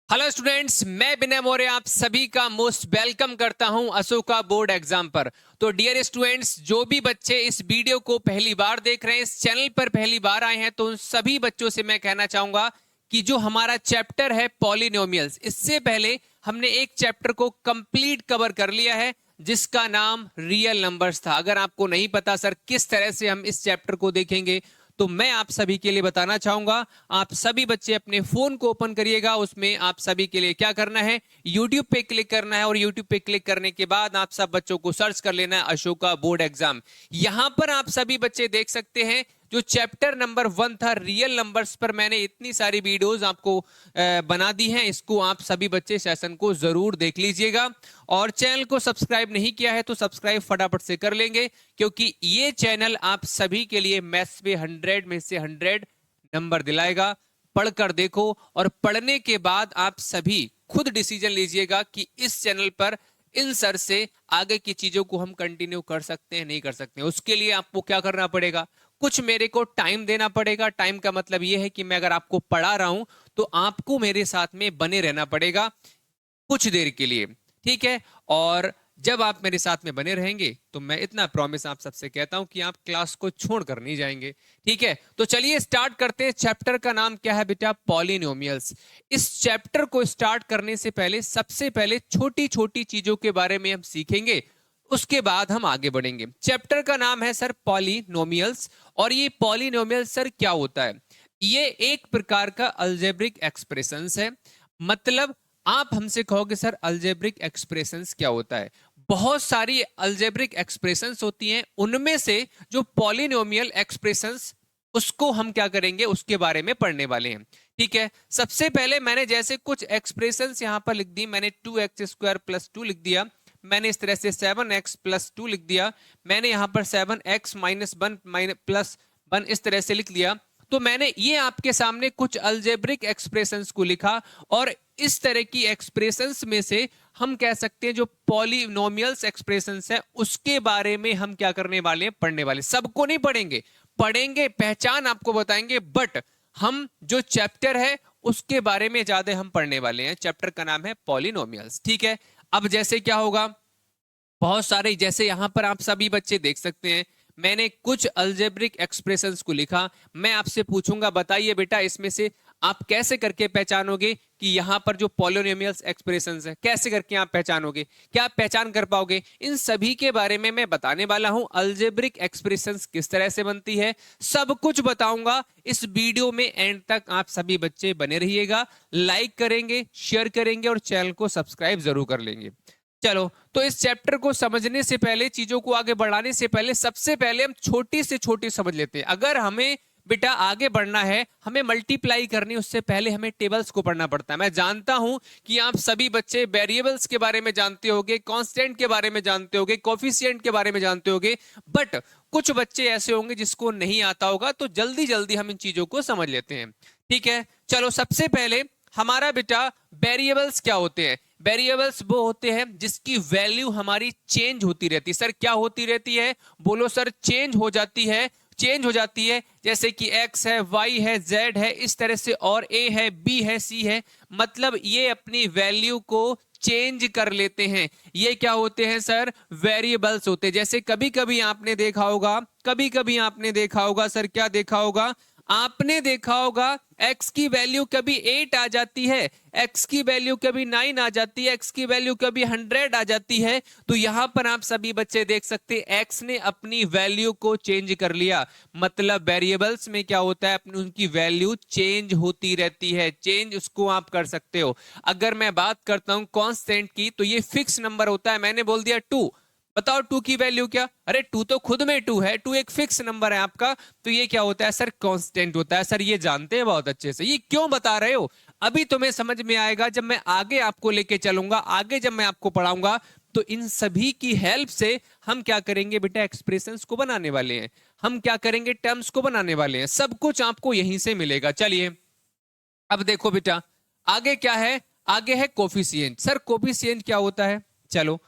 Hello students, मैं विनय मौर्य आप सभी का मोस्ट वेलकम करता हूं अशोका बोर्ड एग्जाम पर। तो डियर स्टूडेंट्स, जो भी बच्चे इस वीडियो को पहली बार देख रहे हैं, इस चैनल पर पहली बार आए हैं, तो उन सभी बच्चों से मैं कहना चाहूंगा कि जो हमारा चैप्टर है पॉलिनोमियल्स, इससे पहले हमने एक चैप्टर को कंप्लीट कवर कर लिया है जिसका नाम रियल नंबर्स था। अगर आपको नहीं पता सर किस तरह से हम इस चैप्टर को देखेंगे, तो मैं आप सभी के लिए बताना चाहूंगा। आप सभी बच्चे अपने फोन को ओपन करिएगा, उसमें आप सभी के लिए क्या करना है, यूट्यूब पे क्लिक करना है और यूट्यूब पे क्लिक करने के बाद आप सब बच्चों को सर्च कर लेना है अशोका बोर्ड एग्जाम। यहां पर आप सभी बच्चे देख सकते हैं जो चैप्टर नंबर 1 था रियल नंबर्स पर, मैंने इतनी सारी वीडियोस आपको बना दी हैं। इसको आप सभी बच्चे सेशन को जरूर देख लीजिएगा और चैनल को सब्सक्राइब नहीं किया है तो सब्सक्राइब फटाफट से कर लेंगे, क्योंकि ये चैनल आप सभी के लिए मैथ्स पे 100 में से 100 नंबर दिलाएगा। पढ़कर देखो और पढ़ने के बाद आप सभी खुद डिसीजन लीजिएगा कि इस चैनल पर इन सर से आगे की चीजों को हम कंटिन्यू कर सकते हैं नहीं कर सकते हैं। उसके लिए आपको क्या करना पड़ेगा, कुछ मेरे को टाइम देना पड़ेगा। टाइम का मतलब यह है कि मैं अगर आपको पढ़ा रहा हूं तो आपको मेरे साथ में बने रहना पड़ेगा कुछ देर के लिए, ठीक है। और जब आप मेरे साथ में बने रहेंगे तो मैं इतना प्रॉमिस आप सबसे कहता हूं कि आप क्लास को छोड़कर नहीं जाएंगे, ठीक है। तो चलिए स्टार्ट करते हैं। चैप्टर का नाम क्या है बेटा, पॉलिनोमियल्स। इस चैप्टर को स्टार्ट करने से पहले सबसे पहले छोटी छोटी चीजों के बारे में हम सीखेंगे, उसके बाद हम आगे बढ़ेंगे। चैप्टर का नाम है सर पॉलिनोमियल्स। और ये पॉलिनोमियल सर क्या होता है, ये एक प्रकार का अलजेब्रिक एक्सप्रेशंस है। मतलब आप हमसे कहोगे सर अलजेब्रिक एक्सप्रेशंस क्या होता है, बहुत सारी अलजेब्रिक एक्सप्रेशंस होती हैं, उनमें से जो पॉलिनोमियल एक्सप्रेशंस उसको हम क्या करेंगे उसके बारे में पढ़ने वाले हैं, ठीक है। सबसे पहले मैंने जैसे कुछ एक्सप्रेशंस यहां पर लिख दी, मैंने 2x² + 2 लिख दिया, मैंने इस तरह से 7x + 2 लिख दिया, मैंने यहां पर 7x - 1 + 1 इस तरह से लिख लिया। तो मैंने ये आपके सामने कुछ अलजेब्रिक एक्सप्रेशंस को लिखा और इस तरह की एक्सप्रेशंस में से हम कह सकते हैं जो पॉलिनोमियल्स एक्सप्रेशंस है उसके बारे में हम क्या करने वाले हैं, पढ़ने वाले। सबको नहीं पढ़ेंगे, पढ़ेंगे पहचान आपको बताएंगे, बट हम जो चैप्टर है उसके बारे में ज्यादा हम पढ़ने वाले हैं। चैप्टर का नाम है पॉलिनोमियल्स, ठीक है। अब जैसे क्या होगा, बहुत सारे जैसे यहां पर आप सभी बच्चे देख सकते हैं, मैंने कुछ अलजेब्रिक एक्सप्रेशंस को लिखा। मैं आपसे पूछूंगा बताइए बेटा इसमें से आप कैसे करके पहचानोगे कि यहां पर जो पॉलिनोमियल्स एक्सप्रेशंस है, कैसे करके आप पहचानोगे, क्या आप पहचान कर पाओगे? इन सभी के बारे में मैं बताने वाला हूं। अलजेब्रिक एक्सप्रेशंस किस तरह से बनती है सब कुछ बताऊंगा इस वीडियो में। एंड तक आप सभी बच्चे बने रहिएगा, लाइक करेंगे, शेयर करेंगे और चैनल को सब्सक्राइब जरूर कर लेंगे। चलो, तो इस चैप्टर को समझने से पहले, चीजों को आगे बढ़ाने से पहले, सबसे पहले हम छोटी से छोटी समझ लेते हैं। अगर हमें बेटा आगे बढ़ना है, हमें मल्टीप्लाई करनी, उससे पहले हमें टेबल्स को पढ़ना पड़ता है। मैं जानता हूं कि आप सभी बच्चे वेरिएबल्स के बारे में जानते होंगे, कांस्टेंट के बारे में जानते होंगे, कोफिशिएंट के बारे में जानते होंगे, बट कुछ बच्चे ऐसे होंगे जिसको नहीं आता होगा। तो जल्दी जल्दी हम इन चीजों को समझ लेते हैं, ठीक है। चलो, सबसे पहले हमारा बेटा वेरिएबल्स क्या होते हैं? वेरिएबल्स वो होते हैं जिसकी वैल्यू हमारी चेंज होती रहती है। सर क्या होती रहती है? बोलो सर, चेंज हो जाती है। चेंज हो जाती है जैसे कि x है, y है, z है, इस तरह से, और a है, b है, c है। मतलब ये अपनी वैल्यू को चेंज कर लेते हैं। ये क्या होते हैं सर? वेरिएबल्स होते हैं। जैसे कभी कभी आपने देखा होगा, कभी कभी आपने देखा होगा सर, क्या देखा होगा? आपने देखा होगा x की वैल्यू कभी 8 आ जाती है, x की वैल्यू कभी 9 आ जाती है, x की वैल्यू कभी 100 आ जाती है। तो यहां पर आप सभी बच्चे देख सकते हैं x ने अपनी वैल्यू को चेंज कर लिया। मतलब वेरिएबल्स में क्या होता है, अपनी उनकी वैल्यू चेंज होती रहती है। चेंज उसको आप कर सकते हो। अगर मैं बात करता हूं कांस्टेंट की, तो ये फिक्स नंबर होता है। मैंने बोल दिया 2, बताओ 2 की वैल्यू क्या? अरे 2 तो खुद में 2 है, 2 एक फिक्स नंबर है आपका। तो ये क्या होता है सर? कांस्टेंट होता है। सर ये जानते हैं बहुत अच्छे से, ये क्यों बता रहे हो? अभी तुम्हें समझ में आएगा जब मैं आगे आपको लेके चलूंगा, आगे जब मैं आपको पढ़ाऊंगा। तो इन सभी की हेल्प से हम क्या करेंगे बेटा, एक्सप्रेशंस को बनाने वाले हैं, हम क्या करेंगे, टर्म्स को बनाने वाले हैं। सब कुछ आपको यहीं से मिलेगा। चलिए अब देखो बेटा, आगे क्या है? आगे है कोफिशिएंट। सर कोफिशिएंट क्या होता है? चलो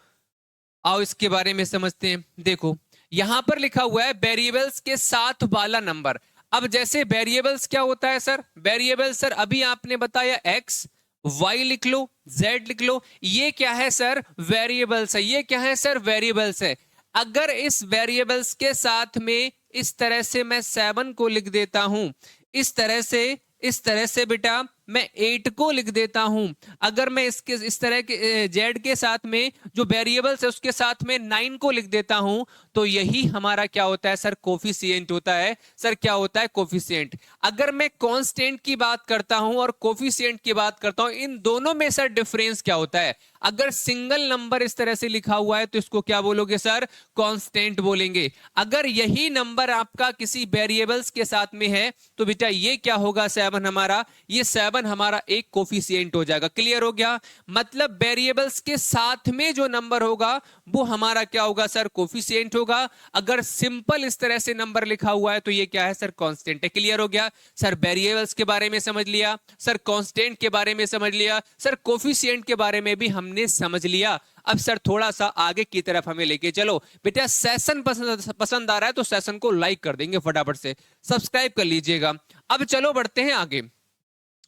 आओ इसके बारे में समझते हैं। देखो यहां पर लिखा हुआ है वेरिएबल्स के साथ वाला नंबर। अब जैसे वेरिएबल्स क्या होता है सर? वेरिएबल सर अभी आपने बताया x, y लिख लो, z लिख लो। ये क्या है सर? वेरिएबल्स है। ये क्या है सर? वेरिएबल्स है। अगर इस वेरिएबल्स के साथ में इस तरह से मैं 7 को लिख देता हूं, इस तरह से बेटा मैं 8 को लिख देता हूं। अगर मैं इस तरह के z के साथ में जो वेरिएबल्स है उसके साथ में 9 को लिख देता हूं, तो यही हमारा क्या होता है सर? कोफिशिएंट होता है। सर क्या होता है? कोफिशिएंट। अगर मैं कांस्टेंट की बात करता हूं और कोफिशिएंट की बात करता हूं, इन दोनों में सर डिफरेंस क्या होता है? अगर सिंगल नंबर इस तरह से लिखा हुआ है तो इसको क्या बोलोगे सर? कांस्टेंट बोलेंगे। अगर यही नंबर आपका किसी वेरिएबल्स के साथ में है तो बेटा ये क्या होगा? 7 हमारा, ये 7 हमारा एक कोफिशिएंट हो जाएगा। क्लियर हो गया? मतलब वेरिएबल्स के साथ में जो नंबर होगा वो हमारा क्या होगा सर? कोफिशिएंट होगा। अगर सिंपल इस तरह से नंबर लिखा हुआ है तो ये क्या है सर? कांस्टेंट है। क्लियर हो गया? सर वेरिएबल्स के बारे में समझ लिया, सर कांस्टेंट के बारे में समझ लिया, सर कोफिशिएंट के बारे में भी हमने समझ लिया। अब सर थोड़ा सा आगे की तरफ हमें लेके चलो। बेटा सेशन पसंद आ रहा है तो सेशन को लाइक कर देंगे, फटाफट से सब्सक्राइब कर लीजिएगा। अब चलो बढ़ते हैं आगे।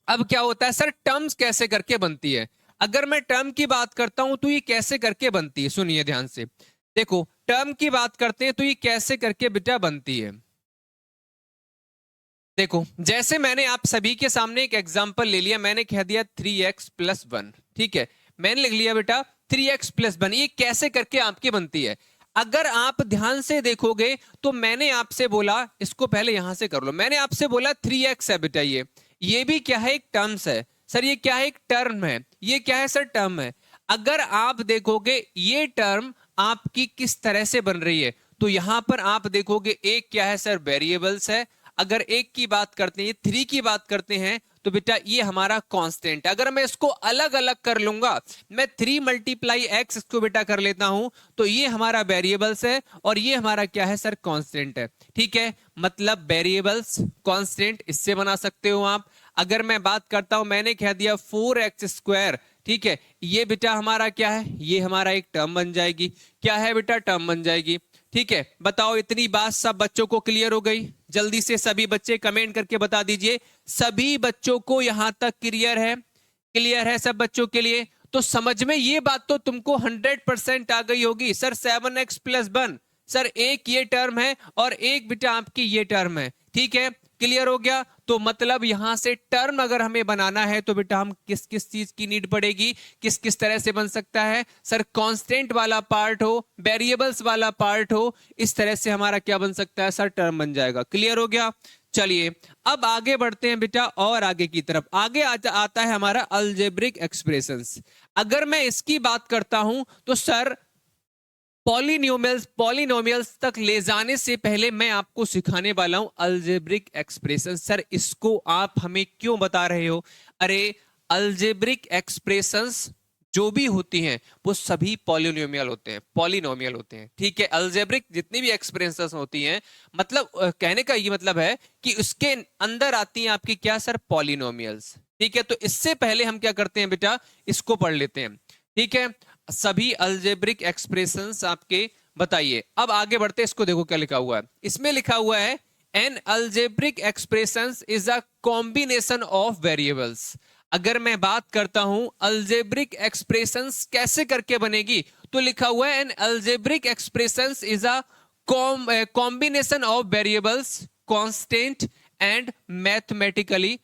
अब क्या होता है सर? टर्म्स कैसे करके बनती है? अगर मैं टर्म की बात करता हूं तो ये कैसे करके बनती है? सुनिए ध्यान से। देखो टर्म की बात करते हैं तो ये कैसे करके बेटा बनती है। देखो जैसे मैंने आप सभी के सामने एक एग्जांपल ले लिया, मैंने कह दिया 3x+1। ठीक है, मैंने लिख लिया बेटा 3x+1। ये कैसे करके आपकी बनती है? अगर आप ध्यान से देखोगे तो मैंने आपसे बोला, इसको पहले यहां से कर लो, मैंने आपसे बोला 3x है बेटा। ये भी क्या है? एक टर्म्स है। सर ये क्या है? एक टर्म है। ये क्या है सर? टर्म है। अगर आप देखोगे ये टर्म आपकी किस तरह से बन रही है, तो यहां पर आप देखोगे एक क्या है सर? वेरिएबल्स है। अगर एक की बात करते हैं, 3 की बात करते हैं, तो बेटा ये हमारा कांस्टेंट है। अगर मैं इसको अलग अलग कर लूंगा, मैं 3 × x इसको बेटा कर लेता हूं, तो ये हमारा वेरिएबल्स है और ये हमारा क्या है सर? कांस्टेंट है। ठीक है, मतलब वेरिएबल्स कांस्टेंट इससे बना सकते हो आप। अगर मैं बात करता हूं, मैंने कह दिया 4x²। ठीक है, ये बेटा हमारा क्या है? ये हमारा एक टर्म बन जाएगी। क्या है बेटा? टर्म बन जाएगी। ठीक है, बताओ इतनी बात सब बच्चों को क्लियर हो गई? जल्दी से सभी बच्चे कमेंट करके बता दीजिए, सभी बच्चों को यहां तक क्लियर है? क्लियर है सब बच्चों के लिए? तो समझ में ये बात तो तुमको 100% आ गई होगी। सर 7x+1, सर एक ये टर्म है और एक बेटा आपकी ये टर्म है। ठीक है, क्लियर हो गया? तो मतलब यहां से टर्म अगर हमें बनाना है तो बेटा हम किस किस चीज की नीड पड़ेगी? किस किस तरह से बन सकता है सर? कांस्टेंट वाला पार्ट हो, वेरिएबल्स वाला पार्ट हो, इस तरह से हमारा क्या बन सकता है सर? टर्म बन जाएगा। क्लियर हो गया? चलिए अब आगे बढ़ते हैं बेटा और आगे की तरफ। आगे आता है हमारा अलजेब्रिक एक्सप्रेशंस। अगर मैं इसकी बात करता हूं तो सर पॉलिनोमियल्स तक ले जाने से पहले मैं आपको सिखाने वाला हूं अलजेब्रिक एक्सप्रेशन। सर इसको आप हमें क्यों बता रहे हो? अरे अलजेब्रिक एक्सप्रेशंस जो भी होती हैं वो सभी पॉलिनोमियल होते हैं। ठीक है, अलजेब्रिक जितनी भी एक्सप्रेशंस होती हैं, मतलब कहने का ये मतलब है कि उसके अंदर आती हैं आपकी क्या सर? पॉलिनोमियल्स। ठीक है, तो इससे पहले हम क्या करते हैं बेटा? इसको पढ़ लेते हैं। ठीक है, सभी अलजेब्रिक एक्सप्रेशंस आपके बताइए। अब आगे बढ़ते हैं, इसको देखो क्या लिखा हुआ है। इसमें लिखा हुआ है N algebraic expressions is a combination of variables. अगर मैं बात करता हूं अलजेब्रिक एक्सप्रेशंस कैसे करके बनेगी, तो लिखा हुआ है N algebraic expressions is a combination of variables, constant and mathematically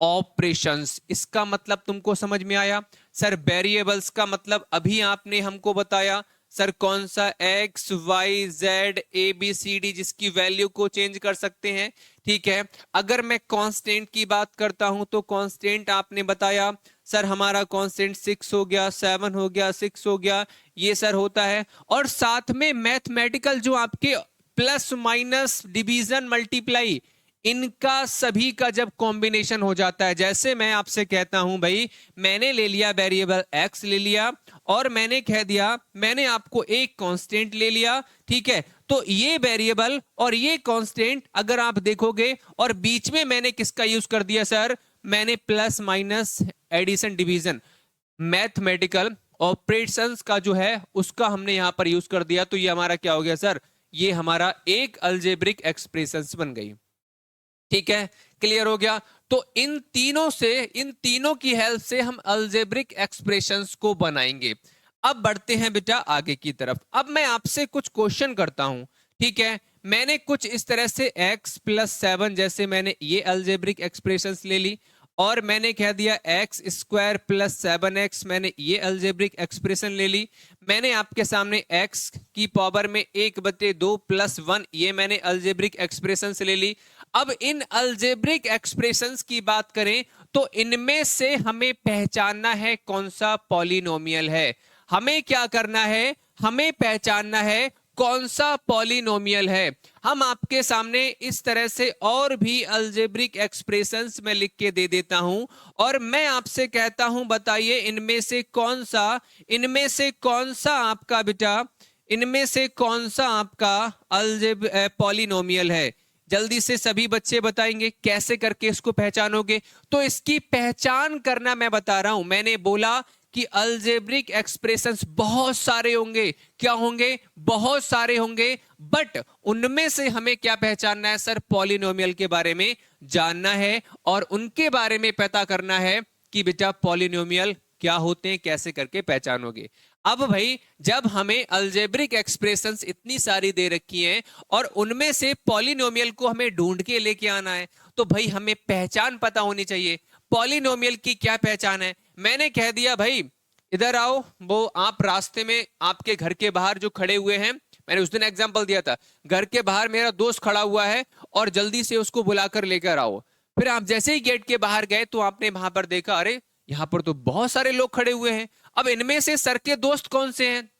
operations. इसका मतलब तुमको समझ में आया? सर वेरिएबल्स का मतलब अभी आपने हमको बताया सर कौन सा? X Y Z A B C D, जिसकी वैल्यू को चेंज कर सकते हैं। ठीक है, अगर मैं कांस्टेंट की बात करता हूं तो कांस्टेंट आपने बताया सर हमारा कांस्टेंट 6 हो गया, 7 हो गया, 6 हो गया, ये सर होता है। और साथ में मैथमेटिकल जो आपके प्लस माइनस डिवीजन मल्टीप्लाई, इनका सभी का जब कॉम्बिनेशन हो जाता है, जैसे मैं आपसे कहता हूं भाई मैंने ले लिया वेरिएबल x ले लिया और मैंने कह दिया मैंने आपको एक कांस्टेंट ले लिया। ठीक है, तो ये वेरिएबल और ये कांस्टेंट अगर आप देखोगे और बीच में मैंने किसका यूज कर दिया सर? मैंने plus minus addition division mathematical operations का जो है उसका हमने यहां पर यूज कर दिया। तो ये हमारा क्या हो गया सर? ये हमारा एक अलजेब्रिक एक्सप्रेशंस बन गई। ठीक है, क्लियर हो गया। तो इन तीनों की हेल्प से हम अलजेब्रिक एक्सप्रेशंस को बनाएंगे। अब बढ़ते हैं बेटा आगे की तरफ। अब मैं आपसे कुछ क्वेश्चन करता हूं, ठीक है। मैंने कुछ इस तरह से x+7 जैसे मैंने ये अलजेब्रिक एक्सप्रेशंस ले ली, और मैंने कह दिया x² + 7x, मैंने ये अलजेब्रिक एक्सप्रेशन ले ली। मैंने आपके सामने x की पावर में 1/2 + 1, ये मैंने अलजेब्रिक एक्सप्रेशंस ले ली। अब इन अलजेब्रिक एक्सप्रेशंस की बात करें तो इनमें से हमें पहचानना है कौन सा पॉलिनोमियल है। हमें क्या करना है, हमें पहचानना है कौन सा पॉलिनोमियल है। हम आपके सामने इस तरह से और भी अलजेब्रिक एक्सप्रेशंस में लिख के दे देता हूं, और मैं आपसे कहता हूं बताइए इनमें से कौन सा आपका बेटा, इनमें से कौन सा आपका पॉलिनोमियल है। जल्दी से सभी बच्चे बताएंगे कैसे करके इसको पहचानोगे। तो इसकी पहचान करना मैं बता रहा हूं। मैंने बोला कि अलजेब्रिक एक्सप्रेशंस बहुत सारे होंगे। क्या होंगे? बहुत सारे होंगे। बट उनमें से हमें क्या पहचानना है सर? पॉलिनोमियल के बारे में जानना है और उनके बारे में पता करना है कि बेटा पॉलिनोमियल क्या होते हैं, कैसे करके पहचानोगे। अब भाई जब हमें अलजेब्रिक एक्सप्रेशंस इतनी सारी दे रखी हैं और उनमें से पॉलिनोमियल को हमें ढूंढ के लेके आना है, तो भाई हमें पहचान पता होनी चाहिए। पॉलिनोमियल की क्या पहचान है? मैंने कह दिया भाई इधर आओ, वो आप रास्ते में आपके घर के बाहर जो खड़े हुए हैं, मैंने उस दिन एग्जांपल दिया था, घर के बाहर मेरा दोस्त खड़ा हुआ है और जल्दी से उसको बुलाकर लेकर आओ। फिर आप जैसे ही गेट के बाहर गए तो आपने वहां पर देखा, अरे यहां पर तो बहुत सारे लोग खड़े हुए हैं। अब इनमें से सर के दोस्त कौन से हैं,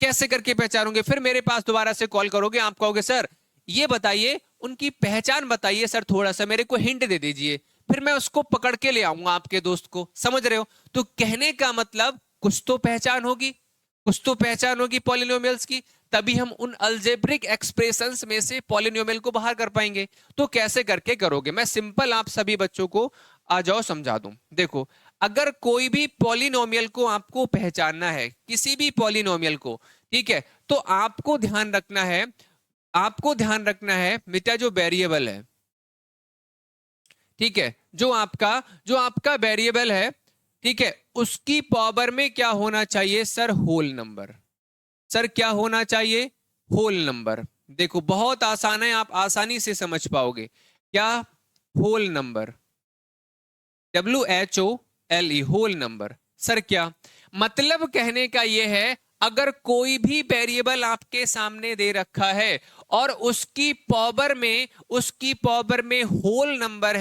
कैसे करके पहचानोगे? फिर मेरे पास दोबारा से कॉल करोगे, आप कहोगे सर ये बताइए, उनकी पहचान बताइए सर, थोड़ा सा मेरे को हिंट दे दीजिए। फिर मैं उसको पकड़ के ले आऊंगा आपके दोस्त को, समझ रहे हो? तो कहने का मतलब कुछ तो पहचान होगी, कुछ तो पहचान होगी पॉलिनोमियल्स की, तभी हम उन अलजेब्रिक एक्सप्रेशंस में से पॉलिनोमियल को बाहर कर पाएंगे। तो कैसे करके करोगे? मैं सिंपल आप सभी बच्चों को आ जाओ समझा दूं। देखो, अगर कोई भी पॉलिनोमियल को आपको पहचानना है, किसी भी पॉलिनोमियल को, ठीक है, तो आपको ध्यान रखना है, बेटा जो वेरिएबल है, ठीक है, जो आपका वेरिएबल है, ठीक है, उसकी पावर में क्या होना चाहिए सर? Whole number. सर क्या होना चाहिए? Whole number. देखो बहुत आसान है, आप आसानी से समझ पाओगे। क्या? Whole number, WHOLE, whole number. Sir क्या मतलब? कहने का यह है, अगर कोई भी वेरिएबल आपके सामने दे रखा है और उसकी पावर में होल नंबर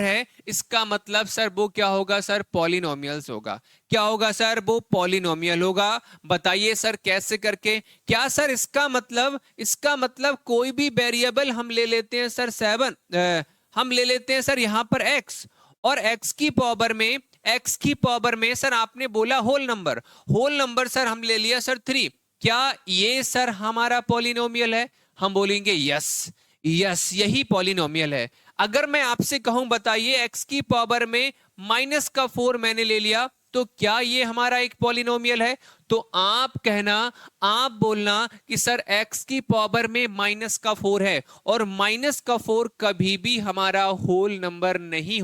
है, इसका मतलब सर वो क्या होगा सर? पॉलिनोमियल्स होगा। क्या होगा सर? वो पॉलिनोमियल होगा। बताइए सर कैसे करके? क्या सर इसका मतलब कोई भी वेरिएबल हम ले लेते हैं सर 7, हम ले लेते हैं सर यहां पर x, और x की पावर में सर आपने बोला होल नंबर सर हम ले लिया सर 3। क्या ये सर हमारा पॉलिनोमियल है? हम बोलेंगे यस, यही पॉलिनोमियल है। अगर मैं आपसे कहूं बताइए x की पावर में -4 मैंने ले लिया, तो क्या ये हमारा एक पॉलिनोमियल है? तो आप बोलना कि सर x की पावर में -4 है, और -4 कभी भी हमारा होल नंबर नहीं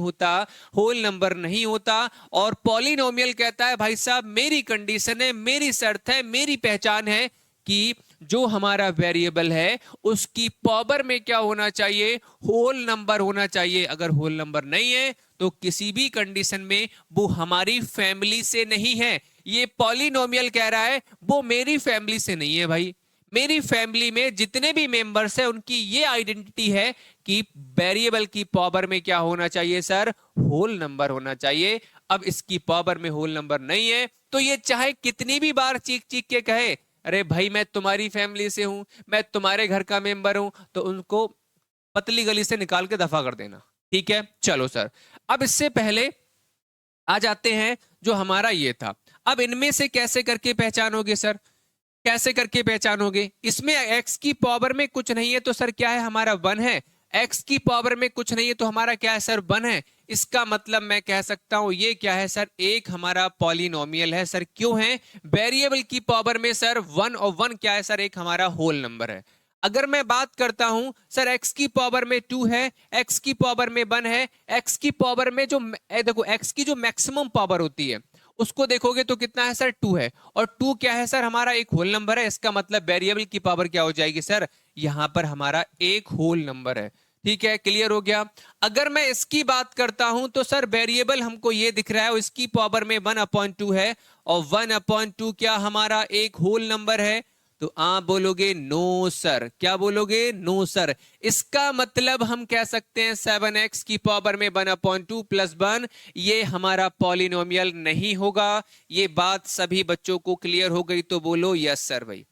होता। और पॉलिनोमियल कहता है भाई साहब मेरी कंडीशन है, मेरी शर्त है, मेरी पहचान है कि जो हमारा वेरिएबल है उसकी पावर में क्या होना चाहिए? होल नंबर होना चाहिए। अगर होल नंबर नहीं है तो किसी भी कंडीशन में वो हमारी फैमिली से नहीं है। ये पॉलिनोमियल कह रहा है वो मेरी फैमिली से नहीं है भाई। मेरी फैमिली में जितने भी मेंबर्स हैं उनकी ये आइडेंटिटी है कि वेरिएबल की पावर में क्या होना चाहिए सर? होल नंबर होना चाहिए। अब इसकी पावर में होल नंबर नहीं है तो ये चाहे कितनी भी बार चीख के कहे, अरे भाई मैं तुम्हारी फैमिली से हूं, मैं तुम्हारे घर का मेंबर हूं, तो उनको पतली गली से निकाल के दफा कर देना। ठीक है, चलो सर, अब इससे पहले आ जाते हैं जो हमारा ये था। अब इनमें से कैसे करके पहचानोगे सर? कैसे करके पहचानोगे? इसमें x की पावर में कुछ नहीं है तो सर क्या है? हमारा 1 है। x की पावर में कुछ नहीं है तो हमारा क्या है सर? 1 है। इसका मतलब मैं कह सकता हूं ये क्या है सर? एक हमारा पॉलिनोमियल है सर। क्यों है? वेरिएबल की पावर में सर 1, और 1 क्या है सर? एक हमारा होल नंबर है। अगर मैं बात करता हूं सर x की पावर में 2 है, x की पावर में 1 है, x की पावर में जो देखो x की जो मैक्सिमम पावर होती है उसको देखोगे तो कितना है सर 2 है, और 2 क्या है सर हमारा एक होल नंबर है, इसका मतलब वेरिएबल की पावर क्या हो जाएगी सर, यहां पर हमारा एक होल नंबर है। ठीक है, क्लियर हो गया। अगर मैं इसकी बात करता हूं तो सर वेरिएबल हमको ये दिख रहा है, इसकी पावर में 1/2 है, और 1/2 क्या हमारा एक होल नंबर है, तो आप बोलोगे नो सर। क्या बोलोगे, नो सर। इसका मतलब हम कह सकते हैं 7x की पावर में 1/2 + 1 ये हमारा पॉलिनोमियल नहीं होगा। ये बात सभी बच्चों को क्लियर हो गई तो बोलो यस सर भाई।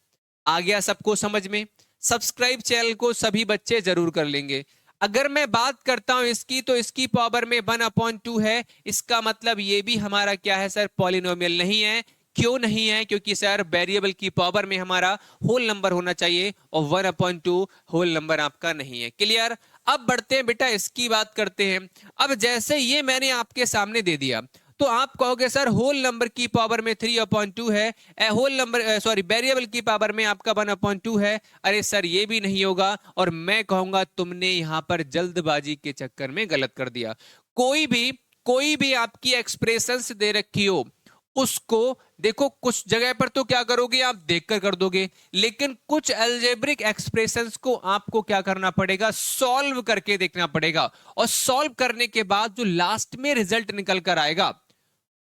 आ गया सबको समझ में। सब्सक्राइब चैनल को सभी बच्चे जरूर कर लेंगे। अगर मैं बात करता हूं इसकी, तो इसकी पावर में 1/2 है, इसका मतलब ये भी हमारा क्या है सर, पॉलिनोमियल नहीं है। क्यों नहीं है, क्योंकि सर वेरिएबल की पावर में हमारा होल नंबर होना चाहिए, और 1/2 होल नंबर आपका नहीं है। क्लियर। अब बढ़ते हैं बेटा, इसकी बात करते हैं। अब जैसे ये मैंने आपके सामने दे दिया, तो आप कहोगे सर होल नंबर की पावर में 3/2 है, होल नंबर सॉरी वेरिएबल की पावर में आपका 1/2 है। अरे सर ये भी नहीं होगा, और मैं कहूंगा तुमने यहां पर जल्दबाजी के चक्कर में गलत कर दिया। कोई भी आपकी एक्सप्रेशंस दे रखी हो उसको देखो, कुछ जगह पर तो क्या करोगे आप देखकर कर दोगे, लेकिन कुछ अलजेब्रिक एक्सप्रेशंस को आपको क्या करना पड़ेगा, सॉल्व करके देखना पड़ेगा, और सॉल्व करने के बाद जो लास्ट में रिजल्ट निकल कर आएगा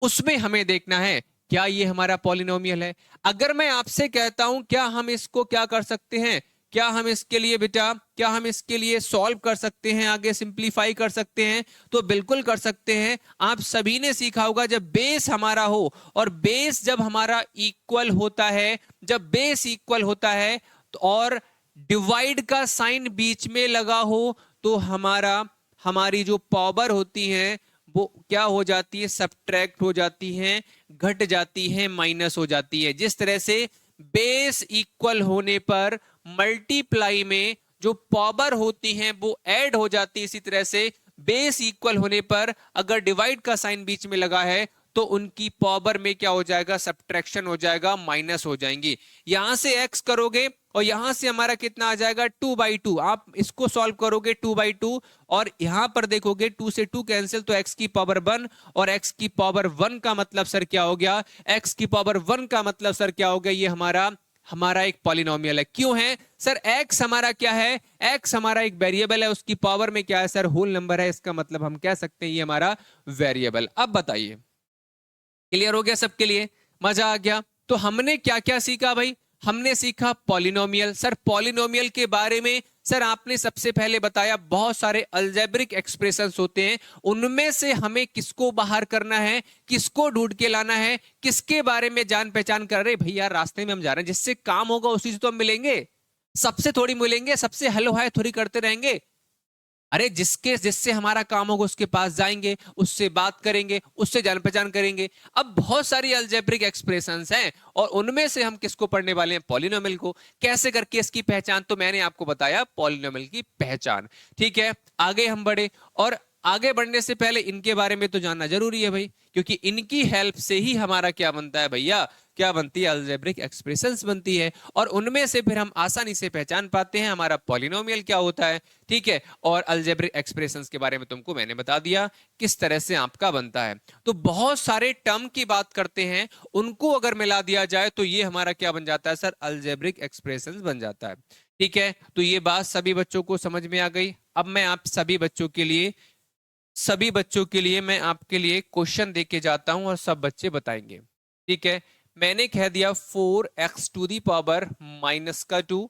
उसमें हमें देखना है क्या ये हमारा पॉलिनोमियल है। अगर मैं आपसे कहता हूं क्या हम इसको क्या कर सकते हैं, क्या हम इसके लिए बेटा, क्या हम इसके लिए सॉल्व कर सकते हैं, आगे सिंप्लीफाई कर सकते हैं, तो बिल्कुल कर सकते हैं। आप सभी ने सीखा होगा जब बेस हमारा हो, और बेस जब हमारा इक्वल होता है, जब बेस इक्वल होता है तो और डिवाइड का साइन बीच में लगा हो, तो हमारी जो पावर होती है वो क्या हो जाती है, सब्ट्रैक्ट हो जाती हैं, घट जाती हैं, माइनस हो जाती है। जिस तरह से बेस इक्वल होने पर मल्टीप्लाई में जो पावर होती हैं वो ऐड हो जाती है, इसी तरह से बेस इक्वल होने पर अगर डिवाइड का साइन बीच में लगा है तो उनकी पावर में क्या हो जाएगा, सब्ट्रैक्शन हो जाएगा, माइनस हो जाएंगी। यहां से x करोगे और यहां से हमारा कितना आ जाएगा 2/2। आप इसको सॉल्व करोगे 2/2, और यहां पर देखोगे 2 से 2 कैंसिल, तो x की पावर 1, और x की पावर 1 का मतलब सर क्या हो गया, x की पावर 1 का मतलब सर क्या हो गया, ये हमारा एक पॉलिनोमियल है। क्यों है सर, x हमारा क्या है, x हमारा एक वेरिएबल है, उसकी पावर में क्या है सर, होल नंबर है, इसका मतलब हम कह सकते हैं ये हमारा वेरिएबल। अब बताइए क्लियर हो गया सबके लिए, मजा आ गया। तो हमने क्या क्या सीखा भाई, हमने सीखा पॉलिनोमियल। सर पॉलिनोमियल के बारे में सर आपने सबसे पहले बताया बहुत सारे अलजेब्रिक एक्सप्रेशंस होते हैं, उनमें से हमें किसको बाहर करना है, किसको ढूंढ के लाना है, किसके बारे में जान पहचान कर रहे भैया, रास्ते में हम जा रहे हैं, जिससे काम होगा उसी से तो हम मिलेंगे, सबसे थोड़ी मिलेंगे, सबसे हेलो हाय थोड़ी करते रहेंगे। अरे जिससे हमारा काम होगा उसके पास जाएंगे, उससे बात करेंगे, उससे जान पहचान करेंगे। अब बहुत सारी अलजेब्रिक एक्सप्रेशंस हैं, और उनमें से हम किसको पढ़ने वाले हैं, पॉलिनोमियल को। कैसे करके इसकी पहचान, तो मैंने आपको बताया पॉलिनोमियल की पहचान। ठीक है, आगे हम बढ़े, और आगे बढ़ने से पहले इनके बारे में तो जानना जरूरी है भाई, क्योंकि इनकी हेल्प से ही हमारा क्या बनता है भैया, क्या बनती है, अलजेब्रिक एक्सप्रेशंस बनती है, और उनमें से फिर हम आसानी से पहचान पाते हैं हमारा पॉलिनोमियल क्या होता है। ठीक है, और अलजेब्रिक एक्सप्रेशंस के बारे में तुमको मैंने बता दिया किस तरह से आपका बनता है। तो बहुत सारे टर्म की बात करते हैं, उनको अगर मिला दिया जाए तो ये हमारा क्या बन जाता है सर, अलजेब्रिक एक्सप्रेशंस बन जाता है। ठीक है, तो ये बात सभी बच्चों को समझ में आ गई। अब मैं आप सभी बच्चों के लिए मैं आपके लिए क्वेश्चन दे के जाता हूं, और सब बच्चे बताएंगे। ठीक है, मैंने कह दिया 4x⁻²।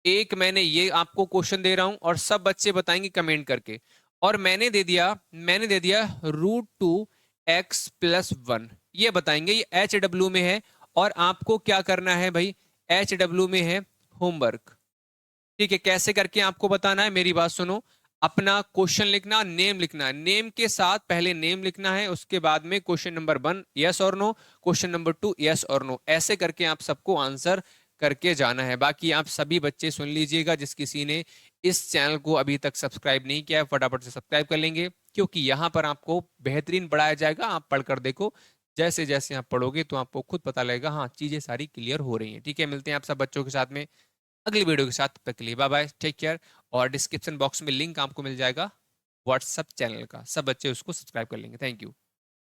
एक मैंने ये आपको क्वेश्चन दे रहा हूं, और सब बच्चे बताएंगे कमेंट करके। और मैंने दे दिया √2x+1, ये बताएंगे, ये HW में है, और आपको क्या करना है भाई, HW में है होमवर्क। ठीक है, कैसे करके आपको बताना है, मेरी बात सुनो। अपना क्वेश्चन लिखना, नेम लिखना है, नेम के साथ पहले नेम लिखना है, उसके बाद में क्वेश्चन नंबर 1 यस और नो, क्वेश्चन नंबर 2 यस और नो, ऐसे करके आप सबको आंसर करके जाना है। बाकी आप सभी बच्चे सुन लीजिएगा, जिस किसी ने इस चैनल को अभी तक सब्सक्राइब नहीं किया है फटाफट से सब्सक्राइब कर लेंगे, क्योंकि यहाँ पर आपको बेहतरीन पढ़ाया जाएगा। आप पढ़कर देखो, जैसे जैसे आप पढ़ोगे तो आपको खुद पता लगेगा हाँ चीजें सारी क्लियर हो रही हैं। ठीक है, मिलते हैं आप सब बच्चों के साथ में। अगली वीडियो के साथ, तब तक के लिए बाय बाय, टेक केयर। और डिस्क्रिप्शन बॉक्स में लिंक आपको मिल जाएगा व्हाट्सएप चैनल का, सब बच्चे उसको सब्सक्राइब कर लेंगे। Thank you.